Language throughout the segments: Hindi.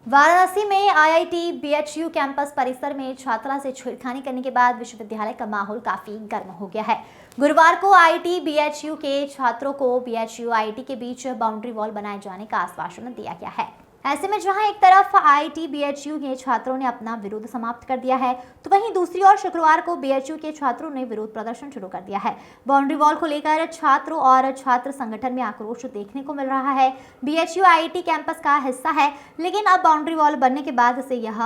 वाराणसी में आईआईटी बीएचयू कैंपस परिसर में छात्रा से छेड़खानी करने के बाद विश्वविद्यालय का माहौल काफी गर्म हो गया है। गुरुवार को आईआईटी बीएचयू के छात्रों को बीएचयू आईआईटी के बीच बाउंड्री वॉल बनाए जाने का आश्वासन दिया गया है। ऐसे में जहां एक तरफ आईआईटी बीएचयू के छात्रों ने अपना विरोध समाप्त कर दिया है, तो वहीं दूसरी ओर शुक्रवार को बीएचयू के छात्रों ने विरोध प्रदर्शन शुरू कर दिया है। बाउंड्री वॉल को लेकर छात्रों और छात्र संगठन में आक्रोश देखने को मिल रहा है। बीएचयू आईआईटी कैंपस का हिस्सा है, लेकिन अब बाउंड्री वॉल बनने के बाद से यह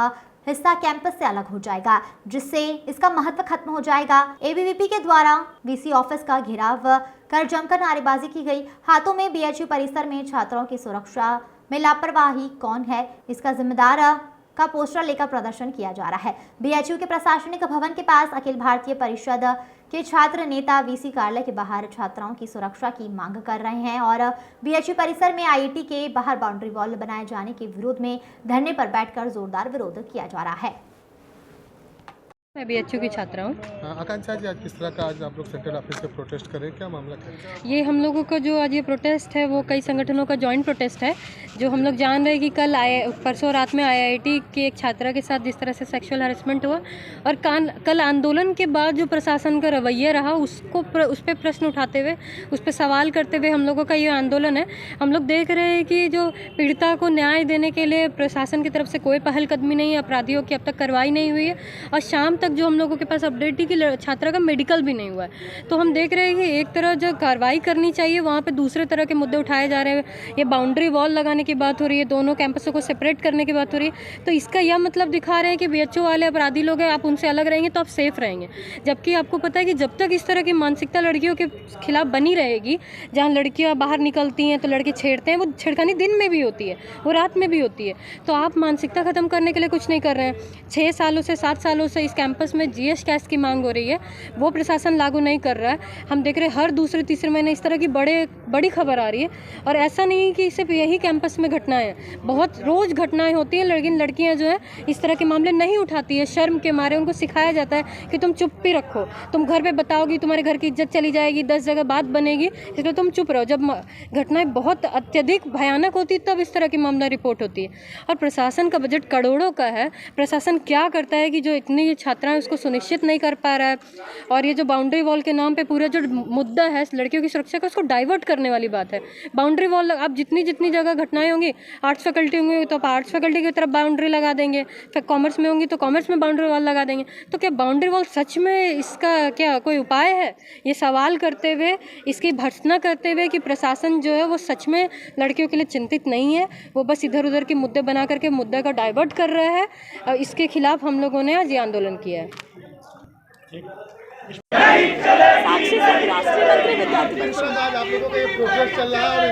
हिस्सा कैंपस से अलग हो जाएगा, जिससे इसका महत्व खत्म हो जाएगा। एबीवीपी के द्वारा वीसी ऑफिस का घेराव कर जमकर नारेबाजी की गई। हाथों में बीएचयू परिसर में छात्रों की सुरक्षा में लापरवाही कौन है, इसका जिम्मेदार का पोस्टर लेकर प्रदर्शन किया जा रहा है। बीएचयू के प्रशासनिक भवन के पास अखिल भारतीय परिषद के छात्र नेता वीसी कार्यालय के बाहर छात्राओं की सुरक्षा की मांग कर रहे हैं और बीएचयू परिसर में आईआईटी के बाहर बाउंड्री वॉल बनाए जाने के विरोध में धरने पर बैठकर जोरदार विरोध किया जा रहा है। मैं बीएचयू की छात्रा हूँ। आकांक्षा जी, आज किस तरह का आज आप लोग सेंट्रल ऑफिस पे प्रोटेस्ट करें, क्या मामला है? ये हम लोगों का जो आज ये प्रोटेस्ट है वो कई संगठनों का जॉइंट प्रोटेस्ट है। जो हम लोग जान रहे हैं कि परसों रात में आईआईटी की एक छात्रा के साथ जिस तरह से सेक्सुअल हैरेसमेंट हुआ और कल आंदोलन के बाद जो प्रशासन का रवैया रहा उस पर प्रश्न उठाते हुए, उस पर सवाल करते हुए हम लोगों का ये आंदोलन है। हम लोग देख रहे हैं कि जो पीड़िता को न्याय देने के लिए प्रशासन की तरफ से कोई पहलकदमी नहीं है, अपराधियों की अब तक कार्रवाई नहीं हुई है और शाम तक जो हम लोगों के पास अपडेट थी कि छात्रा का मेडिकल भी नहीं हुआ है। तो हम देख रहे हैं कि एक तरह जो कार्रवाई करनी चाहिए वहाँ पे दूसरे तरह के मुद्दे उठाए जा रहे हैं। ये बाउंड्री वॉल लगाने की बात हो रही है, दोनों कैंपसों को सेपरेट करने की बात हो रही है। तो इसका यह मतलब दिखा रहे हैं कि बीएचयू वाले अपराधी लोग हैं, आप उनसे अलग रहेंगे तो आप सेफ रहेंगे। जबकि आपको पता है कि जब तक इस तरह की मानसिकता लड़कियों के खिलाफ बनी रहेगी, जहाँ लड़कियाँ बाहर निकलती हैं तो लड़के छेड़ते हैं, वो छेड़खानी दिन में भी होती है, वो रात में भी होती है। तो आप मानसिकता ख़त्म करने के लिए कुछ नहीं कर रहे हैं। 6 सालों से 7 सालों से इस कैंपस में जीएस कैश की मांग हो रही है, वो प्रशासन लागू नहीं कर रहा है। हम देख रहे हैं हर दूसरे तीसरे महीने इस तरह की बड़ी खबर आ रही है। और ऐसा नहीं कि सिर्फ यही कैंपस में घटनाएं हैं, बहुत रोज़ घटनाएं होती हैं, लेकिन लड़कियां जो है इस तरह के मामले नहीं उठाती है। शर्म के मारे उनको सिखाया जाता है कि तुम चुप ही रखो, तुम घर पे बताओगी तुम्हारे घर की इज्जत चली जाएगी, 10 जगह बात बनेगी, इसलिए तुम चुप रहो। जब घटनाएं बहुत अत्यधिक भयानक होती है तब इस तरह की मामला रिपोर्ट होती है। और प्रशासन का बजट करोड़ों का है, प्रशासन क्या करता है कि जो इतनी छात्राएं उसको सुनिश्चित नहीं कर पा रहा है। और ये जो बाउंड्री वॉल के नाम पे पूरा जो मुद्दा है लड़कियों की सुरक्षा का, उसको डाइवर्ट करने वाली बात है। बाउंड्री वॉल आप जितनी जगह घटनाएं होंगी, आर्ट्स फैकल्टी होंगी तो आप आर्ट्स फैकल्टी की तरफ बाउंड्री लगा देंगे, फिर कॉमर्स में होंगी तो कॉमर्स में बाउंड्री वॉल लगा देंगे। तो क्या बाउंड्री वॉल सच में इसका क्या कोई उपाय है? ये सवाल करते हुए, इसकी भर्त्सना करते हुए कि प्रशासन जो है वो सच में लड़कियों के लिए चिंतित नहीं है, वो बस इधर उधर के मुद्दे बना करके मुद्दे का डाइवर्ट कर रहा है। और इसके खिलाफ हम लोगों ने आज ये आंदोलन किया है। साक्षी सिंह, राष्ट्रीय मंत्री विद्यार्थी परिषद। आज आप लोगों का ये प्रोटेस्ट चल रहा है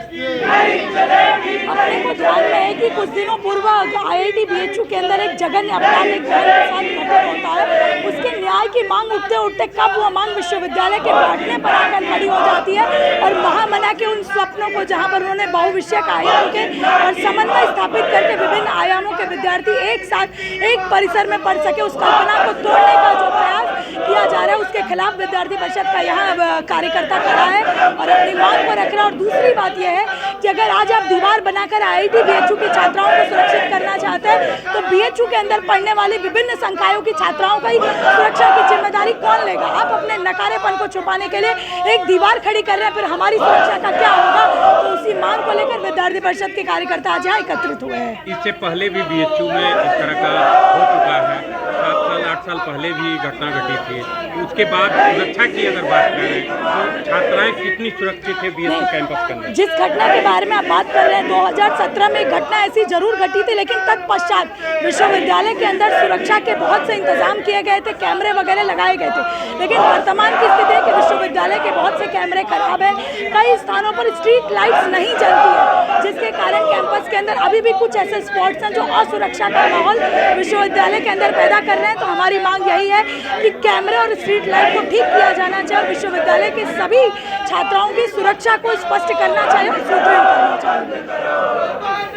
और अपने को ध्यान में है कि कुछ दिनों पूर्व आईआईटी बीएचयू के अंदर एक जघन्य अपराध एक बहन के साथ घटित होता है। उसके न्याय की मांग उठते उठते कब वो मांग विश्वविद्यालय के बैठने पर आकर खड़ी हो जाती है और महामना के उन स्वप्नों को, जहाँ पर उन्होंने बहुविषयक आयाम के और समन्वय स्थापित करके विभिन्न आयामों के विद्यार्थी एक साथ एक परिसर में पढ़ सके, उस कल्पना को तोड़ने का जो प्रयास किया जा रहा है उसके खिलाफ विद्यार्थी परिषद का यहाँ कार्यकर्ता खड़ा है और अपनी मांग पर रख रहा है। और दूसरी बात यह है कि अगर आज आप दीवार बनाकर आईआईटी बीएचयू की छात्राओं को सुरक्षित करना चाहते हैं तो बीएचयू के अंदर पढ़ने वाली विभिन्न संकायों की छात्राओं का सुरक्षा की जिम्मेदारी कौन लेगा? आप अपने नकारेपन को छुपाने के लिए एक दीवार खड़ी कर रहे हैं, फिर हमारी सुरक्षा का क्या होगा? तो उसी मांग को लेकर विद्यार्थी परिषद के कार्यकर्ता आज यहाँ एकत्रित हुए हैं। इससे पहले भी बीएचयू में इस तरह का हो चुका है, 7 साल 8 साल पहले भी घटना घटी थी। उसके बाद सुरक्षा की अगर बात करें तो छात्राएं कितनी सुरक्षित है बीएचयू कैंपस के अंदर? जिस घटना के बारे में आप बात कर रहे हैं, 2017 में एक घटना ऐसी जरूर घटी थी, लेकिन तत्पश्चात विश्वविद्यालय के अंदर सुरक्षा के बहुत से इंतजाम किए गए थे, कैमरे वगैरह लगाए गए थे। लेकिन वर्तमान की स्थिति है कि विश्वविद्यालय के बहुत से कैमरे खराब हैं, कई स्थानों पर स्ट्रीट लाइट्स नहीं जलती है, जिसके कारण कैंपस के अंदर अभी भी कुछ ऐसे स्पॉट्स हैं जो असुरक्षा का माहौल विश्वविद्यालय के अंदर पैदा कर रहे हैं। तो हमारी मांग यही है कि कैमरे और स्ट्रीट लाइट को ठीक किया जाना चाहिए और विश्वविद्यालय के सभी छात्राओं की सुरक्षा को स्पष्ट करना चाहिए और सुदृढ़ करना चाहिए।